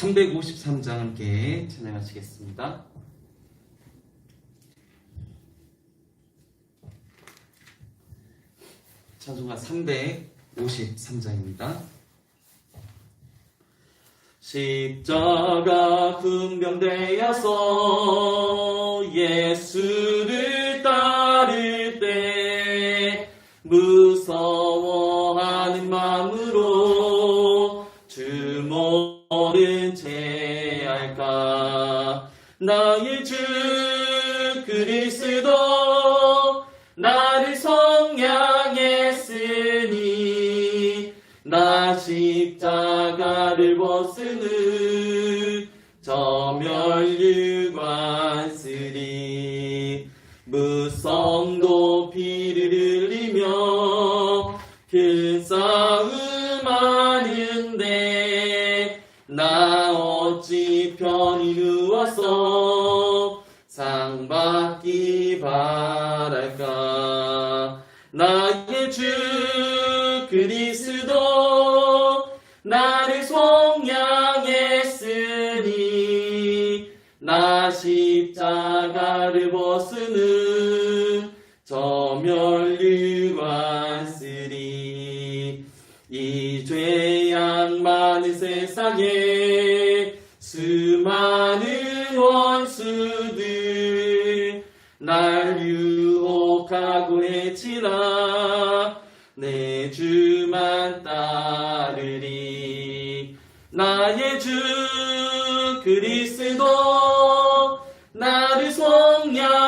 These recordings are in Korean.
353장 함께 찬양하시겠습니다. 찬송가 353장입니다. 십자가 분병되어서 예수를 따를 때 무서워하는 마음으로 주 모른 채 할까. 나의 주 그리스도 나를 성량했으니 나 십자가를 벗으는 저 멸류관 쓰리. 무성 높이를 흘리며 큰 싸움 하는데 나 어찌 편히 누워서 상 받기 바랄까. 나의 주 그리스도 나를 속량했으니 나 십자가를 벗으는 저 멸류관 쓰리. 이 죄악많은 세상에 수많은 원수들 날 유혹하고 해치나 내 주만 따르리. 나의 주 그리스도 나를 속량했으니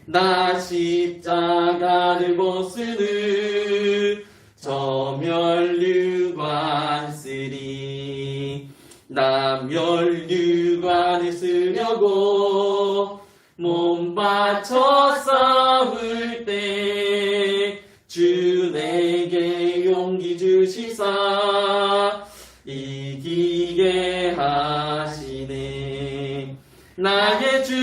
나 십자가를 벗으는 저 멸류관 쓰리. 나 멸류관을 쓰려고 몸 바쳐 싸울 때 주 내게 용기 주시사 이기게 하시네. 나의 주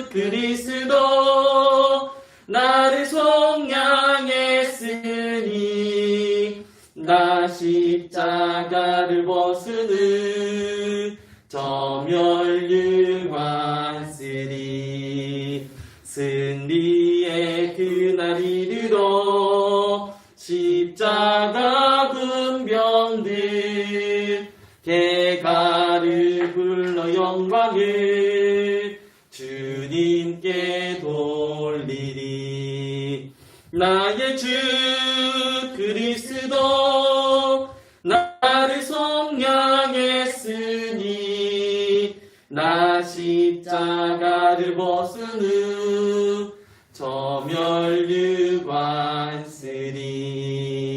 그리스도 나를 속량했으니 나 십자가를 벗으는 저 멸류관 쓰리. 승리의 그날 이르러 십자가 군병들 개가를 불러 영광을 주님께 돌리리. 나의 주 그리스도 나를 속량했으니 나 십자가를 벗으는 저 멸류관 쓰리.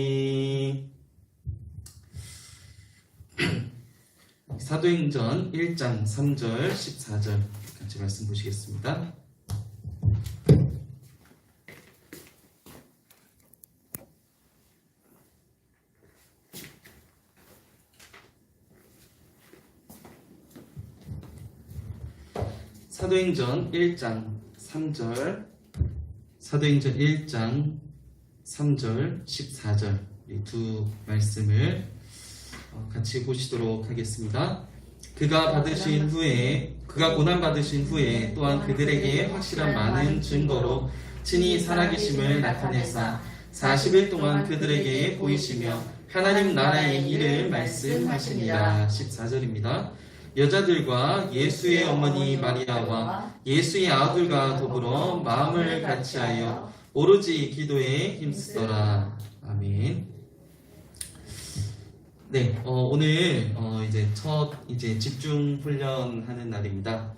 사도행전 1장 3절 14절 같이 말씀 보시겠습니다. 사도행전 1장 3절, 사도행전 1장 3절 14절 이 두 말씀을 같이 보시도록 하겠습니다. 그가 고난 받으신 후에 또한 그들에게 확실한 많은 증거로 친히 살아계심을 나타내사 40일 동안 그들에게 보이시며 하나님 나라의 일을 말씀하시니라. 14절입니다. 여자들과 예수의 어머니 마리아와 예수의 아들과 더불어 마음을 같이하여 오로지 기도에 힘쓰더라. 아멘. 네, 오늘 이제 집중 훈련하는 날입니다.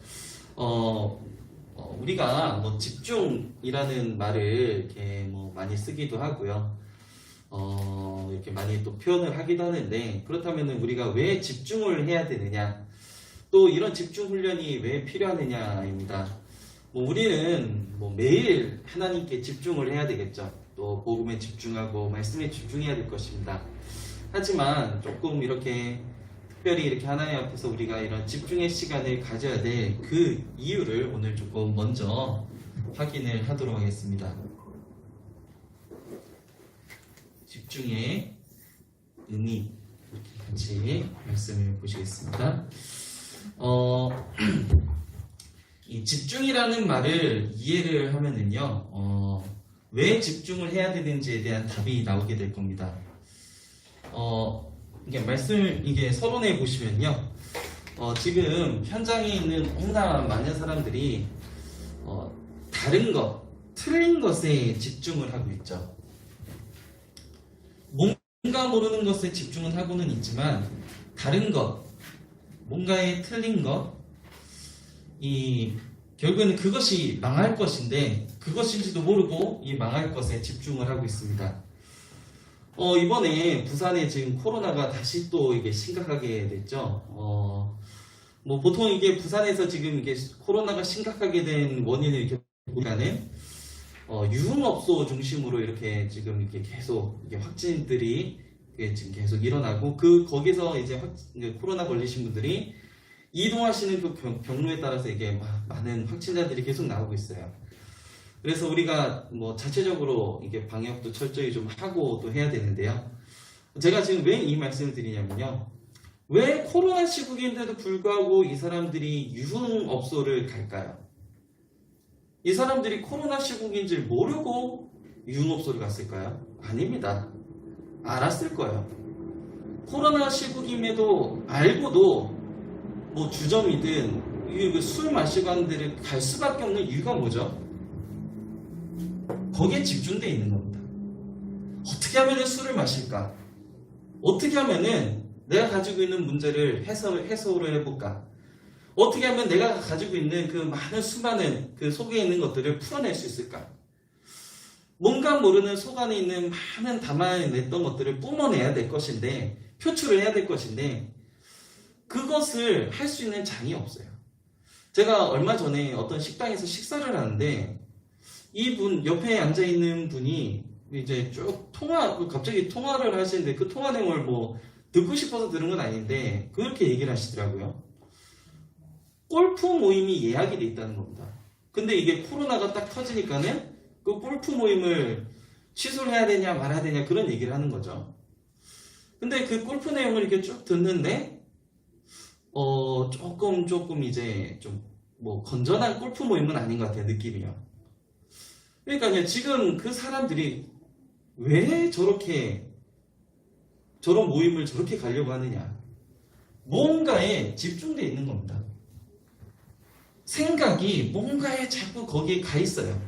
우리가 집중이라는 말을 이렇게 많이 쓰기도 하고요. 이렇게 많이 또 표현을 하기도 하는데, 그렇다면 우리가 왜 집중을 해야 되느냐, 또 이런 집중 훈련이 왜 필요하느냐입니다. 우리는 매일 하나님께 집중을 해야 되겠죠. 또 복음에 집중하고 말씀에 집중해야 될 것입니다. 하지만 조금 이렇게 특별히 이렇게 하나님 앞에서 우리가 이런 집중의 시간을 가져야 될 그 이유를 오늘 조금 먼저 확인을 하도록 하겠습니다. 집중의 의미, 이렇게 같이 말씀을 보시겠습니다. 이 집중이라는 말을 이해를 하면은요, 왜 집중을 해야 되는지에 대한 답이 나오게 될 겁니다. 이게 서론에 보시면요, 지금 현장에 있는 너무나 많은 사람들이 다른 것, 틀린 것에 집중을 하고 있죠. 뭔가 모르는 것에 집중은 하고는 있지만 다른 것, 뭔가에 틀린 것, 결국에는 그것이 망할 것인데 그것인지도 모르고 이 망할 것에 집중을 하고 있습니다. 이번에 부산에 지금 코로나가 다시 또 이게 심각하게 됐죠. 뭐 보통 이게 부산에서 지금 이게 코로나가 심각하게 된 원인을 이렇게 보니까는 유흥업소 중심으로 이렇게 지금 이렇게 계속 이게 확진들이 지금 계속 일어나고 거기서 이제 코로나 걸리신 분들이 이동하시는 그 경로에 따라서 이게 많은 확진자들이 계속 나오고 있어요. 그래서 우리가 뭐 자체적으로 이게 방역도 철저히 좀 하고 또 해야 되는데요. 제가 지금 왜 이 말씀을 드리냐면요. 왜 코로나 시국인데도 불구하고 이 사람들이 유흥업소를 갈까요? 이 사람들이 코로나 시국인 줄 모르고 유흥업소를 갔을까요? 아닙니다. 알았을 거예요. 코로나 시국임에도 알고도 뭐 주점이든 술 마시고 하는 데를 갈 수밖에 없는 이유가 뭐죠? 거기에 집중되어 있는 겁니다. 어떻게 하면 술을 마실까? 어떻게 하면은 내가 가지고 있는 문제를 해소를 해볼까? 어떻게 하면 내가 가지고 있는 그 수많은 그 속에 있는 것들을 풀어낼 수 있을까? 뭔가 모르는 속 안에 있는 많은 담아냈던 것들을 뿜어내야 될 것인데, 표출을 해야 될 것인데, 그것을 할 수 있는 장이 없어요. 제가 얼마 전에 어떤 식당에서 식사를 하는데, 이분, 옆에 앉아있는 분이 이제 쭉 갑자기 통화를 하시는데, 그 통화 내용을 뭐 듣고 싶어서 들은 건 아닌데, 그렇게 얘기를 하시더라고요. 골프 모임이 예약이 돼 있다는 겁니다. 근데 이게 코로나가 딱 터지니까는 그 골프 모임을 취소를 해야 되냐 말아야 되냐 그런 얘기를 하는 거죠. 근데 그 골프 내용을 이렇게 쭉 듣는데 조금 이제 좀 뭐 건전한 골프 모임은 아닌 것 같아요. 느낌이요. 그러니까요, 지금 그 사람들이 왜 저런 모임을 저렇게 가려고 하느냐. 뭔가에 집중되어 있는 겁니다. 생각이 뭔가에 자꾸 거기에 가 있어요.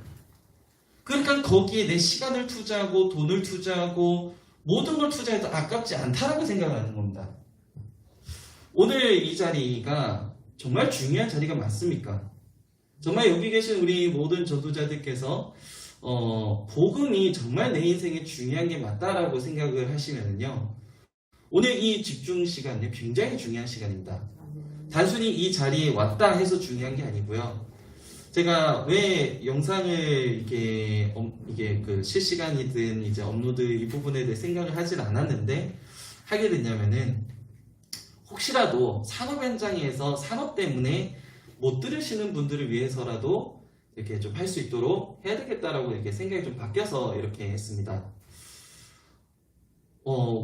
그러니까 거기에 내 시간을 투자하고 돈을 투자하고 모든 걸 투자해도 아깝지 않다라고 생각을 하는 겁니다. 오늘 이 자리가 정말 중요한 자리가 맞습니까? 정말 여기 계신 우리 모든 전도자들께서 복음이 정말 내 인생에 중요한 게 맞다라고 생각을 하시면요, 오늘 이 집중 시간이 굉장히 중요한 시간입니다. 단순히 이 자리에 왔다 해서 중요한 게 아니고요. 제가 왜 영상을 이게 그 실시간이든 이제 업로드 이 부분에 대해 생각을 하진 않았는데 하게 됐냐면은, 혹시라도 산업 현장에서 산업 때문에 못 들으시는 분들을 위해서라도 이렇게 좀 할 수 있도록 해야 되겠다라고 이렇게 생각이 좀 바뀌어서 이렇게 했습니다.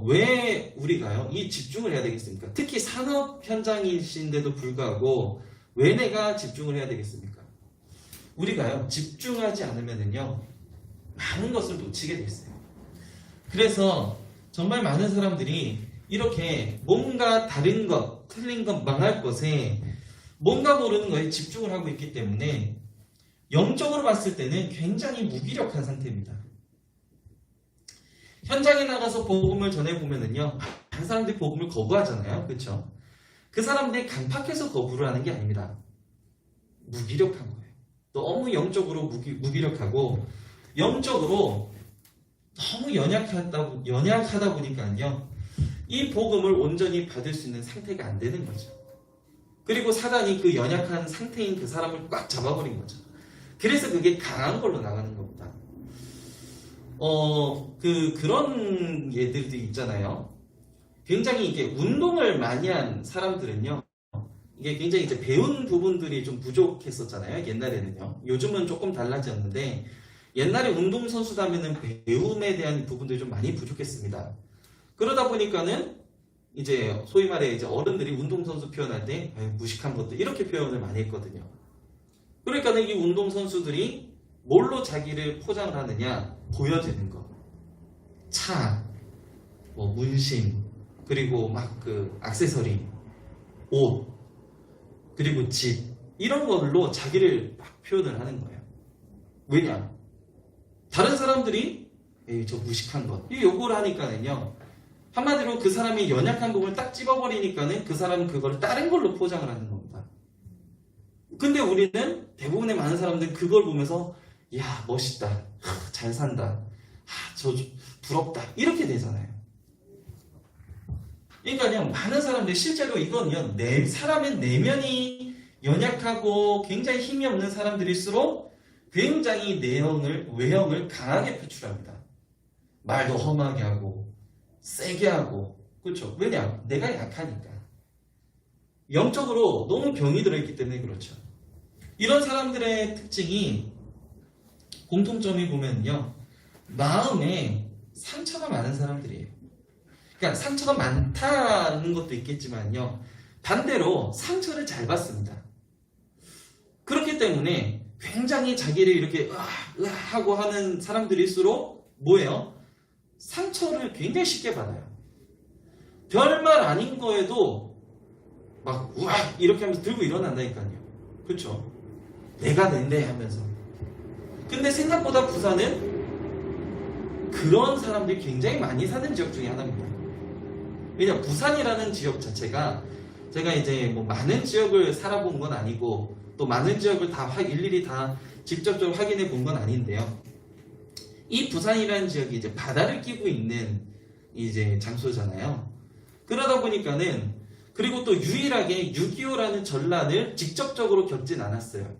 왜 우리가요, 이 집중을 해야 되겠습니까? 특히 산업 현장이신데도 불구하고 왜 내가 집중을 해야 되겠습니까? 우리가요, 집중하지 않으면은요, 많은 것을 놓치게 돼 있어요. 그래서 정말 많은 사람들이 이렇게 뭔가 다른 것, 틀린 것, 망할 것에 뭔가 모르는 거에 집중을 하고 있기 때문에 영적으로 봤을 때는 굉장히 무기력한 상태입니다. 현장에 나가서 복음을 전해보면은요, 한 사람들이 복음을 거부하잖아요. 그렇죠? 그 사람들이 강팍해서 거부를 하는 게 아닙니다. 무기력한 거예요. 너무 영적으로 무기력하고 영적으로 너무 연약하다 보니까요, 이 복음을 온전히 받을 수 있는 상태가 안 되는 거죠. 그리고 사단이 그 연약한 상태인 그 사람을 꽉 잡아버린 거죠. 그래서 그게 강한 걸로 나가는 겁니다. 그런 예들도 있잖아요. 굉장히 이게 운동을 많이 한 사람들은요, 이게 굉장히 이제 배운 부분들이 좀 부족했었잖아요. 옛날에는요. 요즘은 조금 달라졌는데, 옛날에 운동선수라면은 배움에 대한 부분들이 좀 많이 부족했습니다. 그러다 보니까는 이제 소위 말해 이제 어른들이 운동선수 표현할 때 아유, 무식한 것들 이렇게 표현을 많이 했거든요. 그러니까 이 운동선수들이 뭘로 자기를 포장을 하느냐? 보여지는 거. 차, 뭐 문신, 그리고 막 그 액세서리, 옷, 그리고 집 이런 걸로 자기를 막 표현을 하는 거예요. 왜냐? 다른 사람들이 에이, 저 무식한 것 이 요구를 하니까는요. 한마디로 그 사람이 연약한 부분을 딱 집어버리니까는 그 사람은 그걸 다른 걸로 포장을 하는 겁니다. 근데 우리는 대부분의 많은 사람들은 그걸 보면서 야 멋있다, 잘 산다, 저 부럽다 이렇게 되잖아요. 그러니까요 많은 사람들이 실제로 이건요 사람의 내면이 연약하고 굉장히 힘이 없는 사람들일수록 굉장히 외형을 강하게 표출합니다. 말도 험하게 하고 세게 하고 그렇죠. 왜냐? 내가 약하니까. 영적으로 너무 병이 들어있기 때문에 그렇죠. 이런 사람들의 특징이 공통점이 보면요. 마음에 상처가 많은 사람들이에요. 그러니까 상처가 많다는 것도 있겠지만요. 반대로 상처를 잘 받습니다. 그렇기 때문에 굉장히 자기를 이렇게 하고 하는 사람들일수록 뭐예요? 상처를 굉장히 쉽게 받아요. 별말 아닌 거에도 막 우악 이렇게 하면서 들고 일어난다니까요. 그렇죠? 내가 낸데 하면서. 근데 생각보다 부산은 그런 사람들이 굉장히 많이 사는 지역 중에 하나입니다. 왜냐 부산이라는 지역 자체가 제가 이제 뭐 많은 지역을 살아본 건 아니고 또 많은 지역을 다 일일이 다 직접적으로 확인해 본 건 아닌데요. 이 부산이라는 지역이 이제 바다를 끼고 있는 이제 장소잖아요. 그러다 보니까는 그리고 또 유일하게 6.25라는 전란을 직접적으로 겪진 않았어요.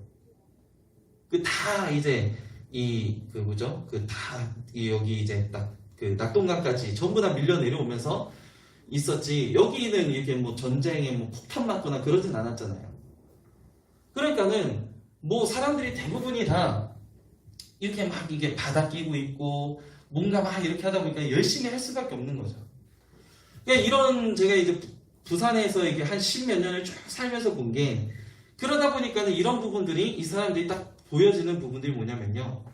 그 다 이제 여기 이제 딱 그 낙동강까지 전부 다 밀려 내려오면서 있었지. 여기는 이렇게 뭐 전쟁에 뭐 폭탄 맞거나 그러진 않았잖아요. 그러니까는 뭐 사람들이 대부분이 다 이렇게 막 이게 바다 끼고 있고 뭔가 막 이렇게 하다 보니까 열심히 할 수밖에 없는 거죠. 그러니까 이런 제가 이제 부산에서 이게 한 10몇 년을 쭉 살면서 본 게 그러다 보니까는 이런 부분들이 이 사람들이 딱 보여지는 부분들이 뭐냐면요.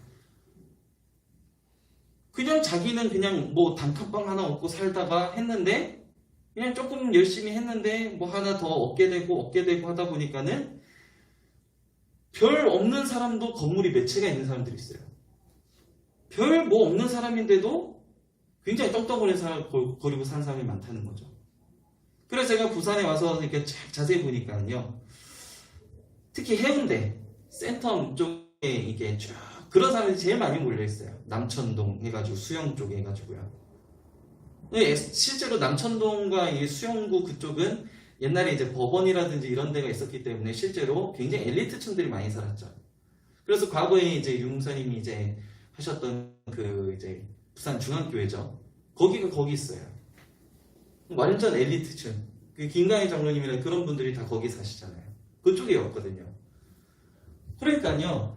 그냥 자기는 그냥 뭐 단칸방 하나 얻고 살다가 했는데 그냥 조금 열심히 했는데 뭐 하나 더 얻게 되고 하다 보니까는 별 없는 사람도 건물이 몇 채가 있는 사람들이 있어요. 별 뭐 없는 사람인데도 굉장히 떵떵거리고 사는 사람이 많다는 거죠. 그래서 제가 부산에 와서 이렇게 자세히 보니까요. 특히 해운대, 센텀 쪽에 이게 쭉 그런 사람들이 제일 많이 몰려있어요. 남천동 해가지고 수영 쪽에 해가지고요. 실제로 남천동과 이 수영구 그쪽은 옛날에 이제 법원이라든지 이런 데가 있었기 때문에 실제로 굉장히 엘리트층들이 많이 살았죠. 그래서 과거에 이제 윤무사님이 이제 하셨던 그 이제 부산 중앙교회죠. 거기가 거기 있어요. 완전 엘리트층. 그 김강희 장로님이나 그런 분들이 다 거기 사시잖아요. 그쪽이었거든요. 그러니까요.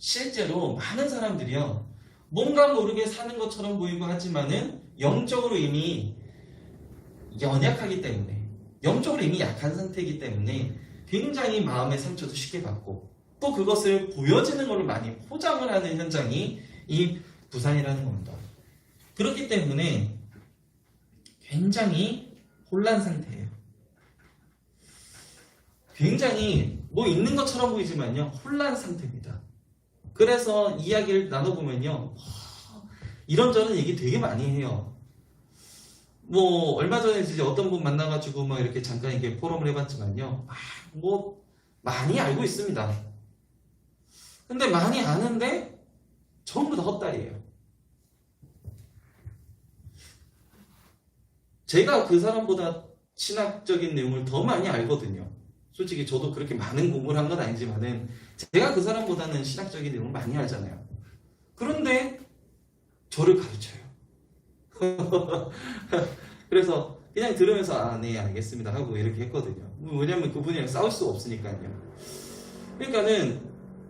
실제로 많은 사람들이요. 뭔가 모르게 사는 것처럼 보이고 하지만은 영적으로 이미 연약하기 때문에 영적으로 이미 약한 상태이기 때문에 굉장히 마음의 상처도 쉽게 받고 또 그것을 보여지는 걸로 많이 포장을 하는 현장이 이 부산이라는 겁니다. 그렇기 때문에 굉장히 혼란 상태예요. 굉장히 뭐 있는 것처럼 보이지만요. 혼란 상태입니다. 그래서 이야기를 나눠보면요. 이런저런 얘기 되게 많이 해요. 뭐 얼마 전에 이제 어떤 분 만나가지고 막 이렇게 잠깐 이렇게 포럼을 해봤지만요. 뭐 많이 알고 있습니다. 근데 많이 아는데 전부 다 헛다리예요. 제가 그 사람보다 신학적인 내용을 더 많이 알거든요. 솔직히 저도 그렇게 많은 공부를 한 건 아니지만은 제가 그 사람보다는 신학적인 내용을 많이 알잖아요. 그런데 저를 가르쳐요. 그래서 그냥 들으면서 네 알겠습니다 하고 이렇게 했거든요. 왜냐면 그분이랑 싸울 수가 없으니까요. 그러니까는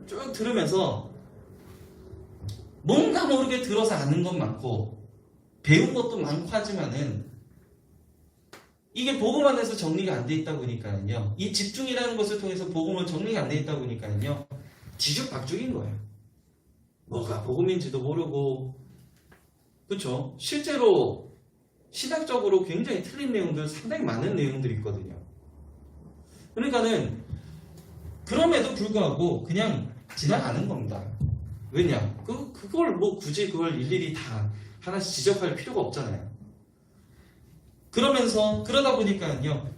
쭉 들으면서 뭔가 모르게 들어서 아는 것 많고 배운 것도 많고 하지만은 이게 복음 안에서 정리가 안 돼 있다 보니까요. 이 집중이라는 것을 통해서 복음은 정리가 안 돼 있다 보니까요. 뒤죽박죽인 거예요. 뭐가 복음인지도 모르고, 그렇죠? 실제로 신학적으로 굉장히 틀린 내용들, 상당히 많은 내용들이 있거든요. 그러니까는 그럼에도 불구하고 그냥 지나가는 겁니다. 왜냐? 그걸 뭐 굳이 그걸 일일이 다 하나씩 지적할 필요가 없잖아요. 그러다 보니까요.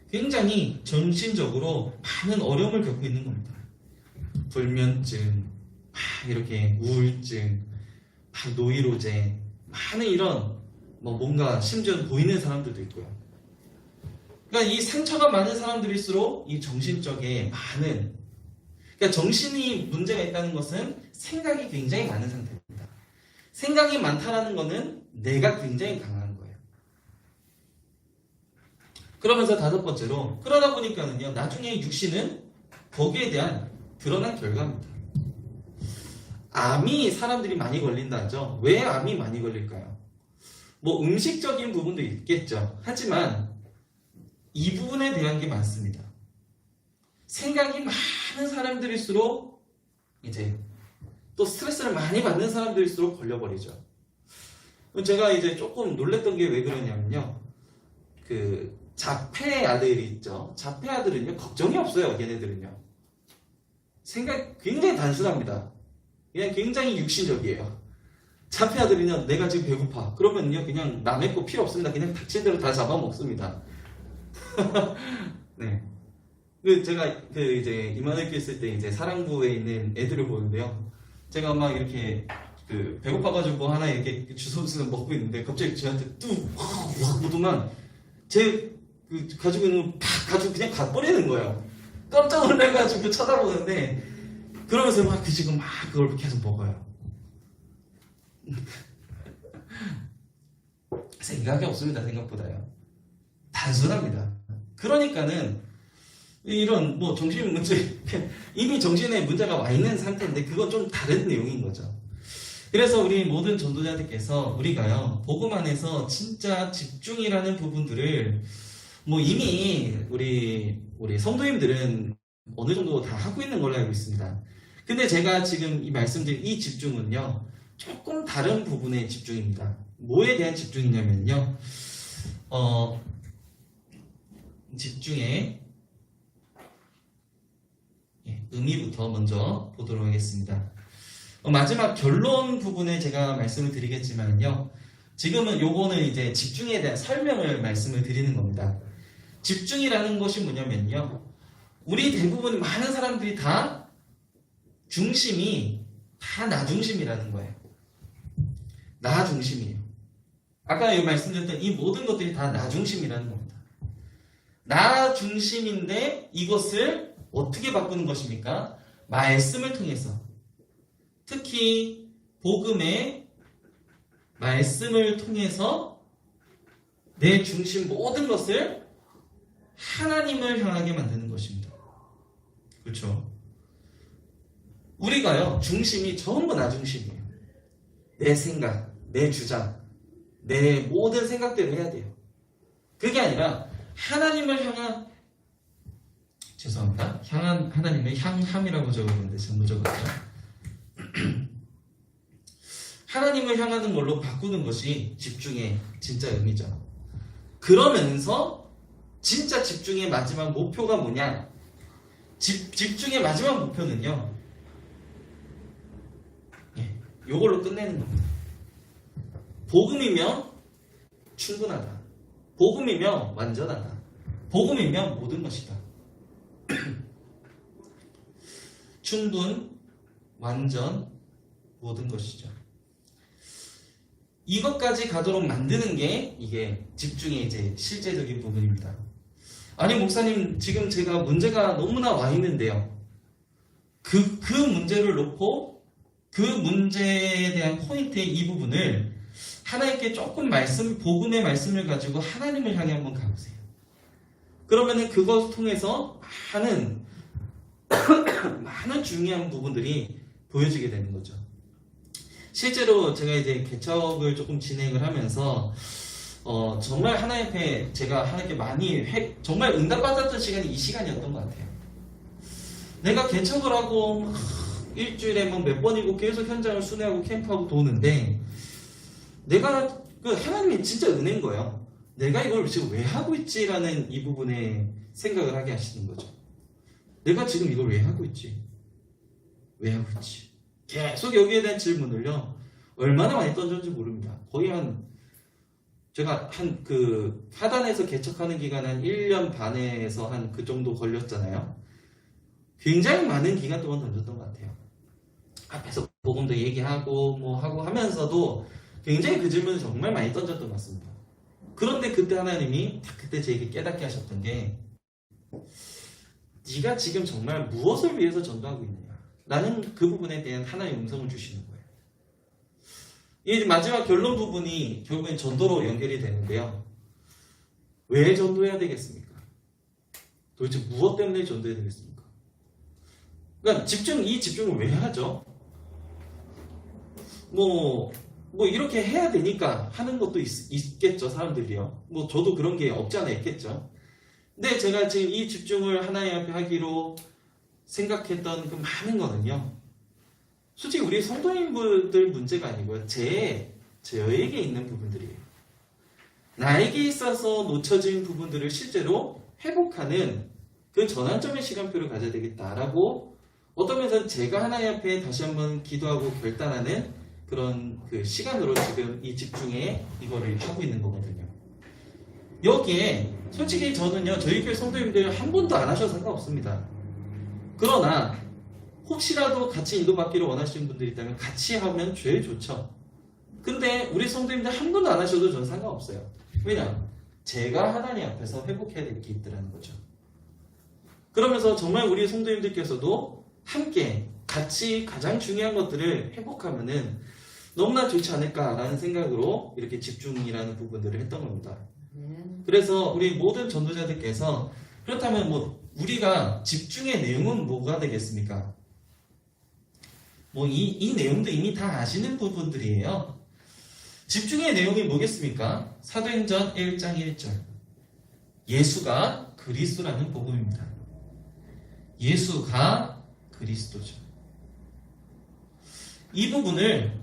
굉장히 정신적으로 많은 어려움을 겪고 있는 겁니다. 불면증, 이렇게 우울증, 노이로제, 많은 이런 뭔가 심지어 보이는 사람들도 있고요. 그러니까 이 상처가 많은 사람들일수록 이 정신적에 많은, 그러니까 정신이 문제가 있다는 것은 생각이 굉장히 많은 상태입니다. 생각이 많다라는 것은 내가 굉장히 강한 거예요. 그러면서 다섯 번째로, 그러다 보니까는요, 나중에 육신은 거기에 대한 드러난 결과입니다. 암이 사람들이 많이 걸린다죠. 왜 암이 많이 걸릴까요? 뭐 음식적인 부분도 있겠죠. 하지만 이 부분에 대한 게 많습니다. 생각이 많은 사람들일수록 이제 또 스트레스를 많이 받는 사람들일수록 걸려버리죠. 제가 이제 조금 놀랬던 게 왜 그러냐면요. 그 자폐 아들이 있죠. 자폐 아들은요, 걱정이 없어요. 걔네들은요. 생각 굉장히 단순합니다. 그냥 굉장히 육신적이에요. 자폐 아들이면 내가 지금 배고파. 그러면요, 그냥 남의 거 필요 없습니다. 그냥 닥친 대로 다 잡아먹습니다. 네. 제가 이제 이만학교 있을 때 이제 사랑부에 있는 애들을 보는데요. 제가 막 이렇게 배고파가지고 하나 이렇게 주워서 먹고 있는데 갑자기 저한테 확 묻으면 제 가지고 있는 거 팍 가지고 그냥 가버리는 거예요. 깜짝 놀래가지고 쳐다보는데 그러면서 막 지금 막 그걸 계속 먹어요. 생각이 없습니다. 생각보다요. 단순합니다. 그러니까는 이런 뭐 정신 문제, 이미 정신에 문제가 와 있는 상태인데 그건 좀 다른 내용인 거죠. 그래서 우리 모든 전도자들께서 우리가요, 복음 안에서 진짜 집중이라는 부분들을 뭐 이미 우리 성도님들은 어느 정도 다 하고 있는 걸로 알고 있습니다. 근데 제가 지금 이 말씀드린 이 집중은요, 조금 다른 부분의 집중입니다. 뭐에 대한 집중이냐면요, 집중의 의미부터 먼저 보도록 하겠습니다. 마지막 결론 부분에 제가 말씀을 드리겠지만요, 지금은 요거는 이제 집중에 대한 설명을 말씀을 드리는 겁니다. 집중이라는 것이 뭐냐면요, 우리 대부분 많은 사람들이 다 중심이 다 나 중심이라는 거예요. 나 중심이에요. 아까 여기 말씀드렸던 이 모든 것들이 다 나 중심이라는 겁니다. 나 중심인데 이것을 어떻게 바꾸는 것입니까? 말씀을 통해서. 특히 복음의 말씀을 통해서 내 중심 모든 것을 하나님을 향하게 만드는 것입니다. 그렇죠? 우리가요, 중심이 전부 나 중심이에요. 내 생각, 내 주장, 내 모든 생각대로 해야 돼요. 그게 아니라 하나님을 향한, 죄송합니다. 향한 하나님의 향함이라고 적었는데 잘못 적었죠. 하나님을 향하는 걸로 바꾸는 것이 집중의 진짜 의미죠. 그러면서 진짜 집중의 마지막 목표가 뭐냐? 집중의 마지막 목표는요, 요걸로 끝내는 겁니다. 복음이면 충분하다. 복음이면 완전하다. 복음이면 모든 것이다. 충분, 완전, 모든 것이죠. 이것까지 가도록 만드는 게 이게 집중의 이제 실제적인 부분입니다. 아니 목사님, 지금 제가 문제가 너무나 와 있는데요. 그 문제를 놓고 그 문제에 대한 포인트의 이 부분을 하나님께 조금 복음의 말씀을 가지고 하나님을 향해 한번 가보세요. 그러면은 그것을 통해서 많은 중요한 부분들이 보여지게 되는 거죠. 실제로 제가 이제 개척을 조금 진행을 하면서 정말 하나님 앞에 제가 하나님께 많이 정말 응답받았던 시간이 이 시간이었던 것 같아요. 내가 개척을 하고 막 일주일에 막 몇 번이고 계속 현장을 순회하고 캠프하고 도는데 내가 하나님이 진짜 은혜인 거예요. 내가 이걸 지금 왜 하고 있지라는 이 부분에 생각을 하게 하시는 거죠. 내가 지금 이걸 왜 하고 있지? 왜 하고 있지? 계속 여기에 대한 질문을요. 얼마나 많이 던졌는지 모릅니다. 거의 제가 하단에서 개척하는 기간 한 1년 반에서 한 그 정도 걸렸잖아요. 굉장히 많은 기간 동안 던졌던 것 같아요. 앞에서 복음도 얘기하고 뭐 하고 하면서도 굉장히 그 질문을 정말 많이 던졌던 것 같습니다. 그런데 그때 하나님이 그때 제게 깨닫게 하셨던 게 네가 지금 정말 무엇을 위해서 전도하고 있느냐. 나는 그 부분에 대한 하나의 음성을 주시는 거예요. 이 마지막 결론 부분이 결국엔 전도로 연결이 되는데요. 왜 전도해야 되겠습니까? 도대체 무엇 때문에 전도해야 되겠습니까? 그러니까 이 집중을 왜 하죠? 뭐 이렇게 해야 되니까 하는 것도 있겠죠, 사람들이요. 저도 그런 게 없지 않아 있겠죠. 근데 제가 지금 이 집중을 하나님 앞에 하기로 생각했던 그 많은 거는요. 솔직히 우리 성도님들 문제가 아니고요. 저에게 있는 부분들이에요. 나에게 있어서 놓쳐진 부분들을 실제로 회복하는 그 전환점의 시간표를 가져야 되겠다라고 어떤 면에서 제가 하나님 앞에 다시 한번 기도하고 결단하는 그런 그 시간으로 지금 이 집중에 이거를 하고 있는 거거든요. 여기에 솔직히 저는요. 저희 교회 성도님들 한 번도 안 하셔도 상관없습니다. 그러나 혹시라도 같이 인도받기를 원하시는 분들이 있다면 같이 하면 제일 좋죠. 근데 우리 성도님들 한 번도 안 하셔도 저는 상관없어요. 왜냐? 제가 하나님 앞에서 회복해야 될 게 있더라는 거죠. 그러면서 정말 우리 성도님들께서도 함께 같이 가장 중요한 것들을 회복하면은 너무나 좋지 않을까라는 생각으로 이렇게 집중이라는 부분들을 했던 겁니다. 그래서 우리 모든 전도자들께서 그렇다면 우리가 집중의 내용은 뭐가 되겠습니까? 이 내용도 이미 다 아시는 부분들이에요. 집중의 내용이 뭐겠습니까? 사도행전 1장 1절. 예수가 그리스도라는 복음입니다. 예수가 그리스도죠. 이 부분을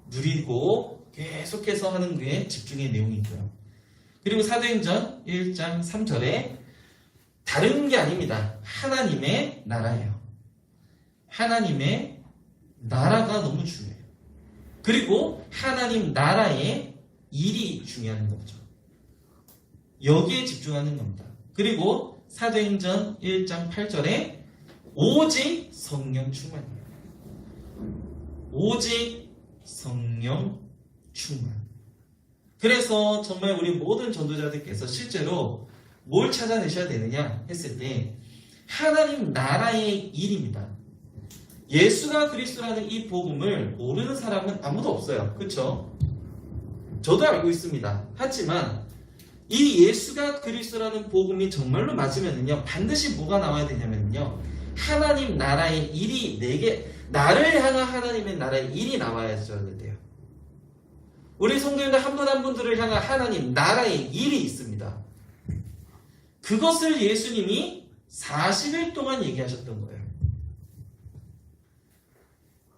누리고 계속해서 하는 게 집중의 내용이 있고요. 그리고 사도행전 1장 3절에 다른 게 아닙니다. 하나님의 나라예요. 하나님의 나라가 너무 중요해요. 그리고 하나님 나라의 일이 중요한 거죠. 여기에 집중하는 겁니다. 그리고 사도행전 1장 8절에 오직 성령 충만이에요. 오직 성령 충만. 그래서 정말 우리 모든 전도자들께서 실제로 뭘 찾아내셔야 되느냐 했을 때 하나님 나라의 일입니다. 예수가 그리스도라는 이 복음을 모르는 사람은 아무도 없어요. 그렇죠? 저도 알고 있습니다. 하지만 이 예수가 그리스도라는 복음이 정말로 맞으면요 반드시 뭐가 나와야 되냐면요 하나님 나라의 일이 나를 향한 하나님의 나라의 일이 나와야 돼요. 우리 성도님들 한 분 한 분들을 향한 하나님 나라의 일이 있습니다. 그것을 예수님이 40일 동안 얘기하셨던 거예요.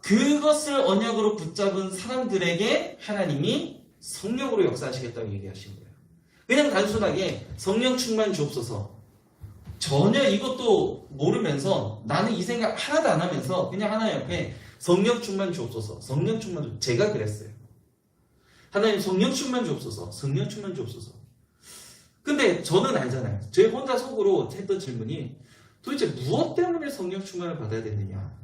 그것을 언약으로 붙잡은 사람들에게 하나님이 성령으로 역사하시겠다고 얘기하신 거예요. 그냥 단순하게 성령 충만 주옵소서 전혀 이것도 모르면서 나는 이 생각 하나도 안 하면서 그냥 하나님 앞에 성령 충만 주옵소서 성령 충만 주옵소서 제가 그랬어요. 하나님 성령 충만 주옵소서 성령 충만 주옵소서. 근데 저는 알잖아요. 제 혼자 속으로 했던 질문이 도대체 무엇 때문에 성령 충만을 받아야 되느냐.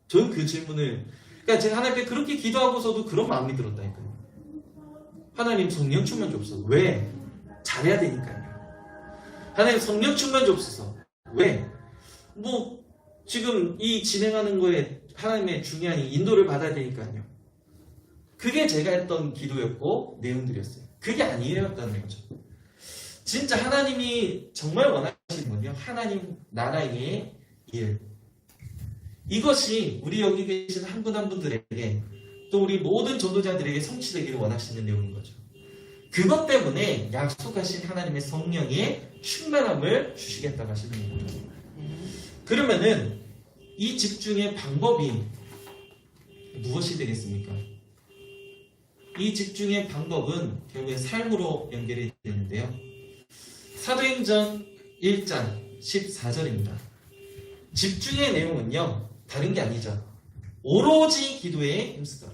저는 그 질문을 그러니까 제가 하나님께 그렇게 기도하고서도 그런 마음이 들었다니까요. 하나님 성령 충만 주옵소서. 왜? 잘해야 되니까요. 하나님 성령 충만 주옵소서. 왜? 지금 이 진행하는 거에 하나님의 중요한 인도를 받아야 되니까요. 그게 제가 했던 기도였고 내용들이었어요. 그게 아니었다는 거죠. 진짜 하나님이 정말 원하시는 건요. 하나님 나라의 일. 이것이 우리 여기 계신 한 분 한 분들에게 또 우리 모든 전도자들에게 성취되기를 원하시는 내용인 거죠. 그것 때문에 약속하신 하나님의 성령의 충만함을 주시겠다고 하시는 겁니다. 그러면은 이 집중의 방법이 무엇이 되겠습니까? 이 집중의 방법은 결국에 삶으로 연결이 되는데요. 사도행전 1장 14절입니다. 집중의 내용은요, 다른 게 아니죠. 오로지 기도에 힘쓰더라.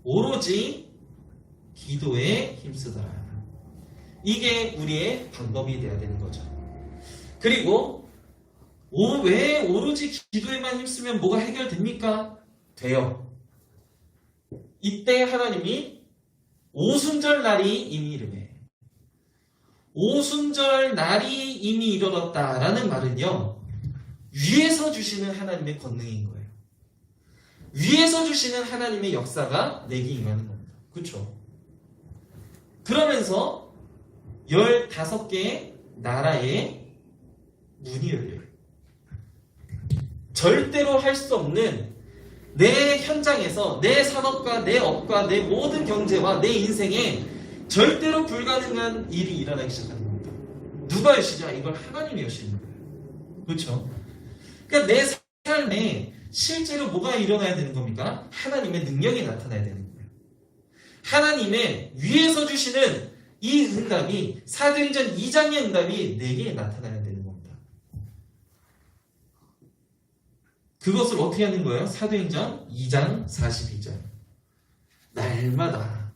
오로지 기도에 힘쓰더라. 이게 우리의 방법이 되어야 되는 거죠. 그리고 왜 오로지 기도에만 힘쓰면 뭐가 해결됩니까? 돼요. 이때 하나님이 오순절 날이 이미 이르매. 오순절 날이 이미 이르렀다라는 말은요, 위에서 주시는 하나님의 권능인 거예요. 위에서 주시는 하나님의 역사가 내게 임하는 겁니다. 그렇죠? 그러면서 15개의 나라의 문이 열려요. 절대로 할 수 없는 내 현장에서 내 산업과 내 업과 내 모든 경제와 내 인생에 절대로 불가능한 일이 일어나기 시작하는 겁니다. 누가 여시죠? 이걸 하나님이 여시는 거예요. 그렇죠? 그러니까 내 삶에 실제로 뭐가 일어나야 되는 겁니까? 하나님의 능력이 나타나야 되는 거예요. 하나님의 위에서 주시는 이 응답이, 사도행전 2장의 응답이 내게 나타나야 되는 겁니다. 그것을 어떻게 하는 거예요? 사도행전 2장 42절. 날마다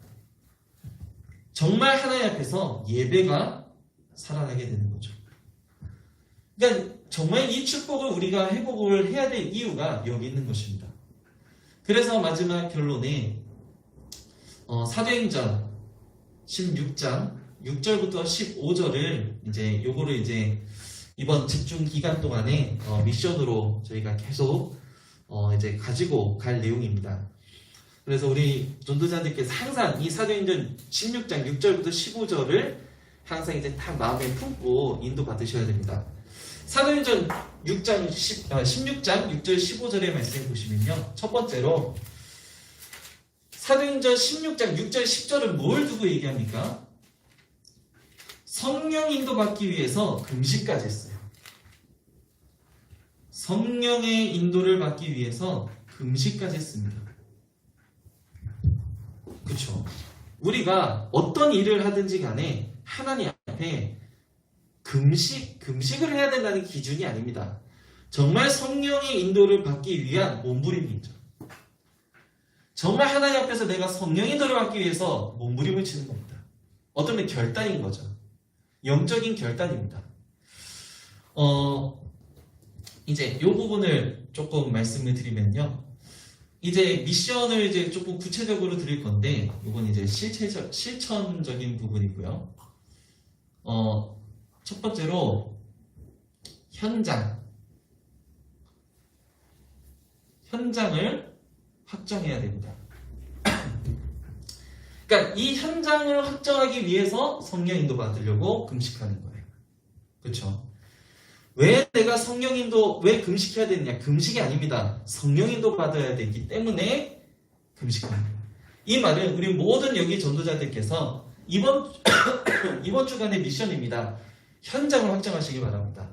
정말 하나님 앞에서 예배가 살아나게 되는 거죠. 그러니까 정말 이 축복을 우리가 회복을 해야 될 이유가 여기 있는 것입니다. 그래서 마지막 결론에 사도행전 16장 6절부터 15절을 요거를 이번 집중 기간 동안에 미션으로 저희가 계속 가지고 갈 내용입니다. 그래서 우리 전도자들께서 항상 이 사도행전 16장 6절부터 15절을 항상 딱 마음에 품고 인도 받으셔야 됩니다. 사도행전 16장 6절 15절의 말씀을 보시면요, 첫 번째로 사도행전 16장 6절 10절은 뭘 두고 얘기합니까? 성령 인도 받기 위해서 금식까지 했어요. 성령의 인도를 받기 위해서 금식까지 했습니다. 그렇죠? 우리가 어떤 일을 하든지 간에 하나님 앞에 금식을 해야 된다는 기준이 아닙니다. 정말 성령의 인도를 받기 위한 몸부림이죠. 정말 하나님 앞에서 내가 성령 인도를 받기 위해서 몸부림을 치는 겁니다. 어떤 면 결단인 거죠. 영적인 결단입니다. 이제 이 부분을 조금 말씀을 드리면요. 이제 미션을 조금 구체적으로 드릴 건데, 이건 실천적인 부분이고요. 첫 번째로, 현장을 확정해야 됩니다. 그러니까 이 현장을 확정하기 위해서 성령 인도 받으려고 금식하는 거예요. 그렇죠? 왜 내가 성령 인도, 왜 금식해야 되느냐? 금식이 아닙니다. 성령 인도 받아야 되기 때문에 금식하는 거예요. 이 말은 우리 모든 여기 전도자들께서 이번 주간의 미션입니다. 현장을 확정하시기 바랍니다.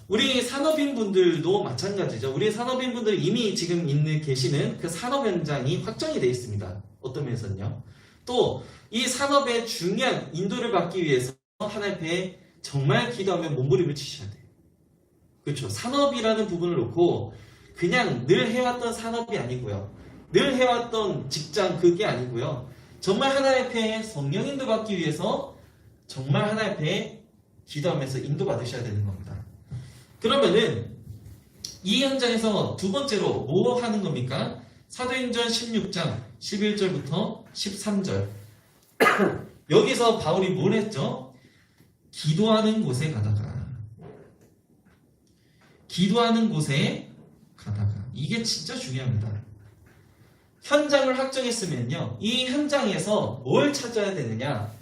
우리 산업인 분들도 마찬가지죠. 우리 산업인 분들 이미 지금 계시는 그 산업 현장이 확정이 되어 있습니다. 어떤 면에서는요. 또 이 산업의 중요한 인도를 받기 위해서 하나님 앞에 정말 기도하면 몸부림을 치셔야 돼요. 그렇죠. 산업이라는 부분을 놓고 그냥 늘 해왔던 산업이 아니고요. 늘 해왔던 직장 그게 아니고요. 정말 하나님 앞에 성령 인도 받기 위해서 정말 하나님 앞에 기도하면서 인도 받으셔야 되는 겁니다. 그러면은 이 현장에서 두 번째로 뭐 하는 겁니까? 사도행전 16장 11절부터 13절 여기서 바울이 뭘 했죠? 기도하는 곳에 가다가 이게 진짜 중요합니다. 현장을 확정했으면요, 이 현장에서 뭘 찾아야 되느냐?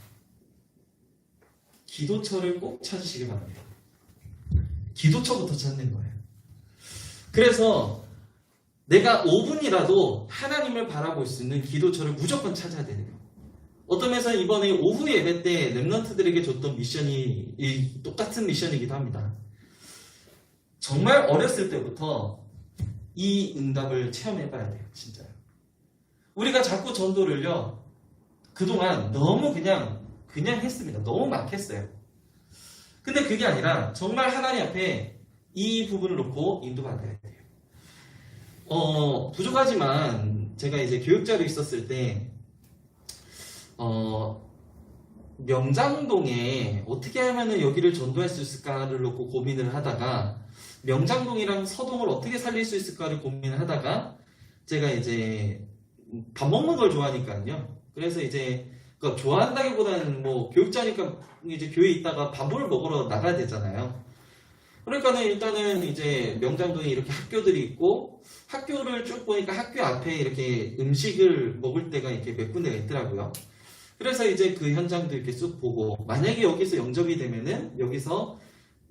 기도처를 꼭 찾으시기 바랍니다. 기도처부터 찾는 거예요. 그래서 내가 5분이라도 하나님을 바라볼 수 있는 기도처를 무조건 찾아야 되는 거예요. 어떤 면에서는 이번에 오후 예배 때 렘넌트들에게 줬던 미션이 똑같은 미션이기도 합니다. 정말 어렸을 때부터 이 응답을 체험해봐야 돼요. 진짜요. 우리가 자꾸 전도를요. 그동안 너무 그냥 했습니다. 너무 막 했어요. 근데 그게 아니라 정말 하나님 앞에 이 부분을 놓고 인도받아야 돼요. 부족하지만 제가 이제 교육자로 있었을 때 명장동에 어떻게 하면은 여기를 전도할 수 있을까를 놓고 고민을 하다가 명장동이랑 서동을 어떻게 살릴 수 있을까를 고민을 하다가 제가 이제 밥 먹는 걸 좋아하니까요. 그래서 이제 좋아한다기보다는 뭐 교육자니까 이제 교회에 있다가 밥을 먹으러 나가야 되잖아요. 그러니까는 일단은 이제 명장동에 이렇게 학교들이 있고 학교를 쭉 보니까 학교 앞에 이렇게 음식을 먹을 때가 이렇게 몇 군데가 있더라고요. 그래서 이제 그 현장도 이렇게 쑥 보고 만약에 여기서 영접이 되면은 여기서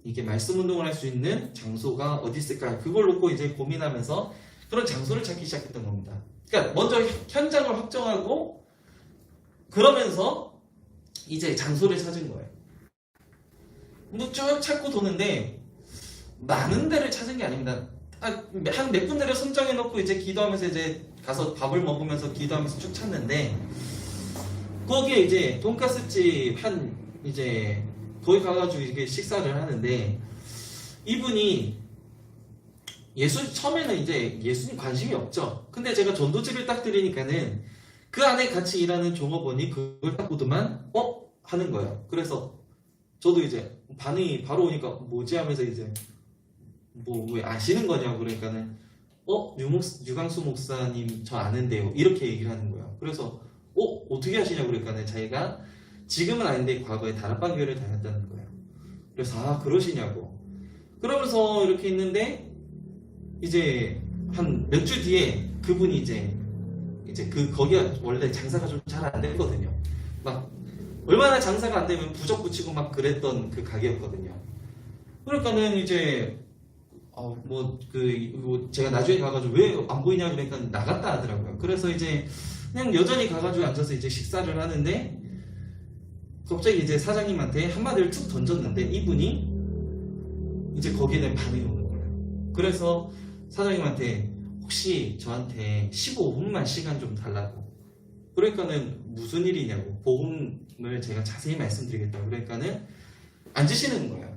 이게 말씀 운동을 할 수 있는 장소가 어디 있을까 그걸 놓고 이제 고민하면서 그런 장소를 찾기 시작했던 겁니다. 그러니까 먼저 현장을 확정하고 그러면서 이제 장소를 찾은 거예요. 뭐 쭉 찾고 도는데 많은 데를 찾은 게 아닙니다. 한 몇 군데를 선정해 놓고 이제 기도하면서 이제 가서 밥을 먹으면서 기도하면서 쭉 찾는데 거기에 이제 돈가스집 이제 거기 가가지고 이렇게 식사를 하는데 이분이 처음에는 이제 예수님 관심이 없죠. 근데 제가 전도지를 딱 드리니까는 그 안에 같이 일하는 종업원이 그걸 딱 보더만 하는 거예요. 그래서 저도 이제 반응이 바로 오니까 뭐지 하면서 이제 뭐 왜 아시는 거냐고 그러니까는 유광수 목사님 저 아는데요. 이렇게 얘기를 하는 거예요. 그래서 어떻게 하시냐고 그러니까는 자기가 지금은 아닌데 과거에 다락방 교회를 다녔다는 거예요. 그래서 그러시냐고. 그러면서 이렇게 있는데 이제 한 몇 주 뒤에 그분이 이제 거기가 원래 장사가 좀 잘 안 됐거든요. 막 얼마나 장사가 안 되면 부적 붙이고 막 그랬던 그 가게였거든요. 그러니까는 이제 제가 나중에 가가지고 왜 안 보이냐 그러니까 나갔다 하더라고요. 그래서 이제 그냥 여전히 가가지고 앉아서 이제 식사를 하는데 갑자기 이제 사장님한테 한마디를 툭 던졌는데 이분이 이제 거기에 대한 반응이 오는 거예요. 그래서 사장님한테 혹시 저한테 15분만 시간 좀 달라고. 그러니까는 무슨 일이냐고. 복음을 제가 자세히 말씀드리겠다고. 그러니까는 앉으시는 거예요.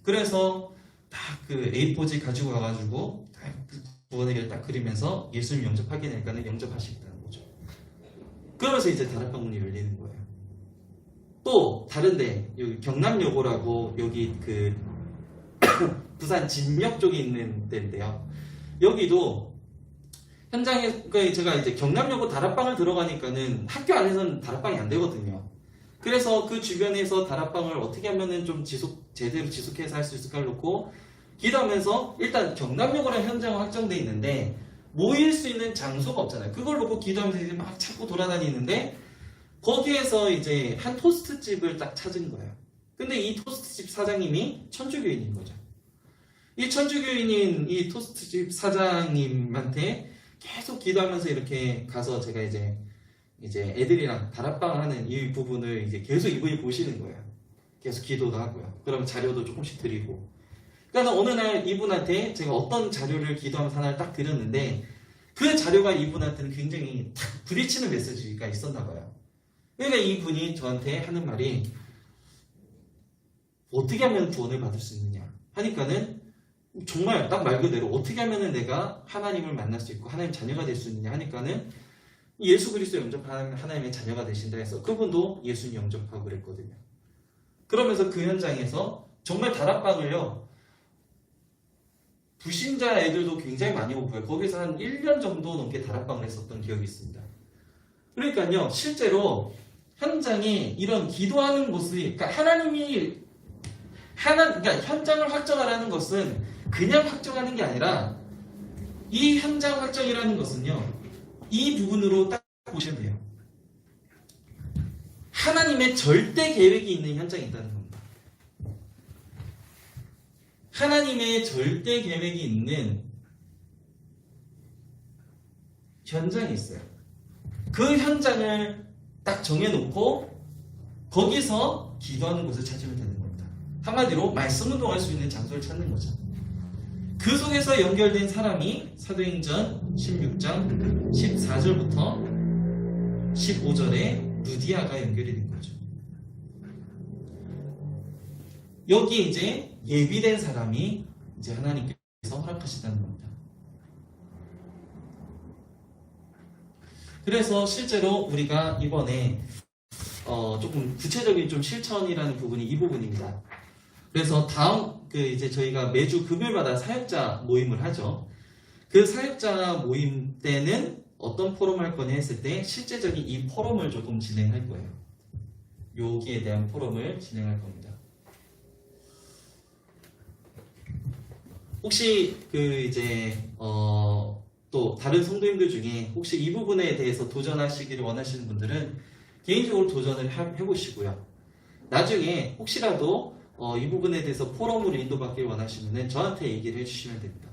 그래서 딱 그 A4지 가지고 가가지고 딱 구원의를 딱 그리면서 예수님 영접하게 되니까는 영접하시겠다는 거죠. 그러면서 이제 다락방 문이 열리는 거예요. 또 다른데 여기 경남여고라고 여기 그 부산 진역 쪽에 있는 데인데요. 여기도 현장에 제가 이제 경남여고 다락방을 들어가니까는 학교 안에서는 다락방이 안 되거든요. 그래서 그 주변에서 다락방을 어떻게 하면은 좀 제대로 지속해서 할 수 있을까를 놓고 기도하면서 일단 경남여고라는 현장은 확정돼 있는데 모일 수 있는 장소가 없잖아요. 그걸 놓고 기도하면서 이제 막 찾고 돌아다니는데 거기에서 이제 한 토스트집을 딱 찾은 거예요. 근데 이 토스트집 사장님이 천주교인인 거죠. 이 천주교인인 이 토스트집 사장님한테 계속 기도하면서 이렇게 가서 제가 이제 애들이랑 다락방 하는 이 부분을 이제 계속 이분이 보시는 거예요. 계속 기도도 하고요. 그러면 자료도 조금씩 드리고. 그러니까 어느 날 이분한테 제가 어떤 자료를 기도하면서 하나를 딱 드렸는데 그 자료가 이분한테는 굉장히 탁 부딪히는 메시지가 있었나 봐요. 그러니까 이분이 저한테 하는 말이 어떻게 하면 구원을 받을 수 있느냐 하니까는 정말 딱 말 그대로 어떻게 하면 내가 하나님을 만날 수 있고 하나님 자녀가 될 수 있느냐 하니까는 예수 그리스도 영접하는 하나님의 자녀가 되신다 해서 그분도 예수님 영접하고 그랬거든요. 그러면서 그 현장에서 정말 다락방을요 불신자 애들도 굉장히 많이 오고요. 거기서 한 1년 정도 넘게 다락방을 했었던 기억이 있습니다. 그러니까요 실제로 현장에 이런 기도하는 모습이 그러니까 그러니까 현장을 확정하라는 것은 그냥 확정하는 게 아니라 이 현장 확정이라는 것은요 이 부분으로 딱 보시면 돼요. 하나님의 절대 계획이 있는 현장이 있다는 겁니다. 하나님의 절대 계획이 있는 현장이 있어요. 그 현장을 딱 정해놓고 거기서 기도하는 곳을 찾으면 되는 겁니다. 한마디로 말씀 운동할 수 있는 장소를 찾는 거죠. 그 속에서 연결된 사람이 사도행전 16장 14절부터 15절에 루디아가 연결이 된 거죠. 여기 이제 예비된 사람이 이제 하나님께서 허락하신다는 겁니다. 그래서 실제로 우리가 이번에 조금 구체적인 좀 실천이라는 부분이 이 부분입니다. 그래서 다음 이제 저희가 매주 금요일마다 사역자 모임을 하죠. 그 사역자 모임 때는 어떤 포럼 할 거냐 했을 때 실제적인 이 포럼을 조금 진행할 거예요. 여기에 대한 포럼을 진행할 겁니다. 혹시 이제 또 다른 성도님들 중에 혹시 이 부분에 대해서 도전하시기를 원하시는 분들은 개인적으로 도전을 해보시고요. 나중에 혹시라도 이 부분에 대해서 포럼으로 인도받길 원하시면 저한테 얘기를 해주시면 됩니다.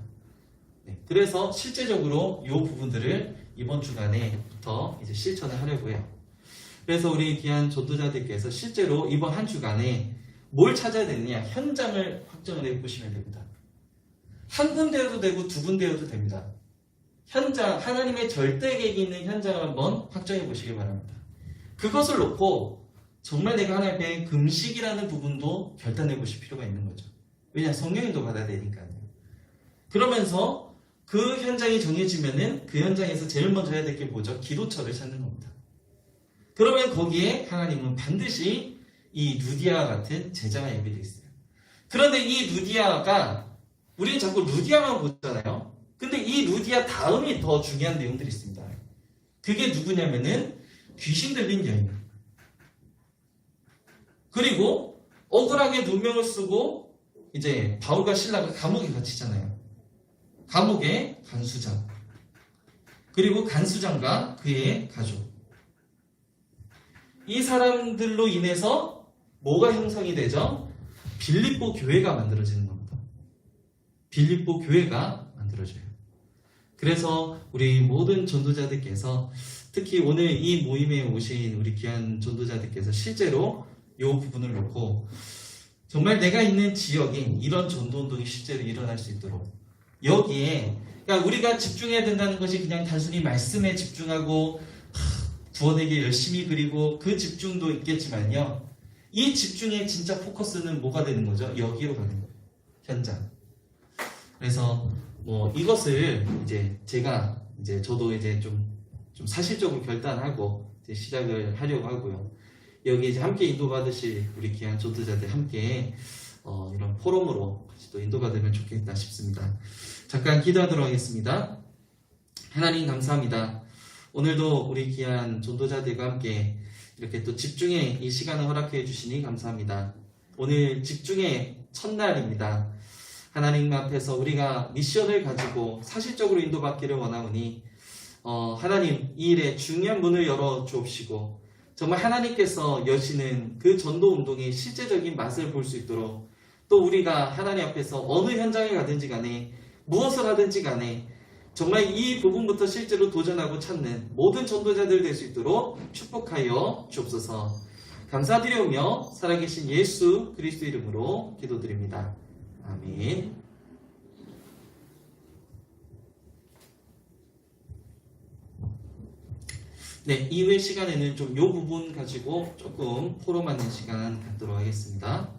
네, 그래서 실제적으로 이 부분들을 이번 주간에부터 이제 실천을 하려고 해요. 그래서 우리 귀한 전도자들께서 실제로 이번 한 주간에 뭘 찾아야 되느냐, 현장을 확정을 해보시면 됩니다. 한 군데여도 되고 두 군데여도 됩니다. 현장, 하나님의 절대 계획이 있는 현장을 한번 확정해 보시기 바랍니다. 그것을 놓고 정말 내가 하나님 앞에 금식이라는 부분도 결단해 보실 필요가 있는 거죠. 왜냐, 성령인도 받아야 되니까요. 그러면서 그 현장이 정해지면은 그 현장에서 제일 먼저 해야 될 게 뭐죠? 기도처를 찾는 겁니다. 그러면 거기에 하나님은 반드시 이 루디아 같은 제자가 예비되어 있어요. 그런데 이 루디아가 우리는 자꾸 루디아만 보잖아요. 근데 이 루디아 다음이 더 중요한 내용들이 있습니다. 그게 누구냐면은 귀신 들린 여인. 그리고 억울하게 누명을 쓰고 이제 바울과 실라가 감옥에 갇히잖아요. 감옥의 간수장. 그리고 간수장과 그의 가족. 이 사람들로 인해서 뭐가 형성이 되죠? 빌립보 교회가 만들어지는 겁니다. 빌립보 교회가 만들어져요. 그래서 우리 모든 전도자들께서 특히 오늘 이 모임에 오신 우리 귀한 전도자들께서 실제로 이 부분을 놓고 정말 내가 있는 지역에 이런 전도운동이 실제로 일어날 수 있도록 여기에 그러니까 우리가 집중해야 된다는 것이 그냥 단순히 말씀에 집중하고 구원에게 열심히 그리고 그 집중도 있겠지만요. 이 집중의 진짜 포커스는 뭐가 되는 거죠? 여기로 가는 거예요. 현장. 그래서 이것을 이제 제가 이제 저도 이제 좀 사실적으로 결단하고 이제 시작을 하려고 하고요. 여기 이제 함께 인도받으실 우리 귀한 전도자들 함께 이런 포럼으로 같이 또 인도받으면 좋겠다 싶습니다. 잠깐 기도하도록 하겠습니다. 하나님 감사합니다. 오늘도 우리 귀한 전도자들과 함께 이렇게 또 집중의 이 시간을 허락해 주시니 감사합니다. 오늘 집중의 첫날입니다. 하나님 앞에서 우리가 미션을 가지고 사실적으로 인도받기를 원하오니 하나님 이 일에 중요한 문을 열어 주옵시고 정말 하나님께서 여시는 그 전도 운동의 실제적인 맛을 볼 수 있도록 또 우리가 하나님 앞에서 어느 현장에 가든지 간에 무엇을 하든지 간에 정말 이 부분부터 실제로 도전하고 찾는 모든 전도자들 될 수 있도록 축복하여 주옵소서. 감사드리오며 살아계신 예수 그리스도 이름으로 기도드립니다. 아멘. 네, 이후의 시간에는 좀 이 부분 가지고 조금 포럼하는 시간 갖도록 하겠습니다.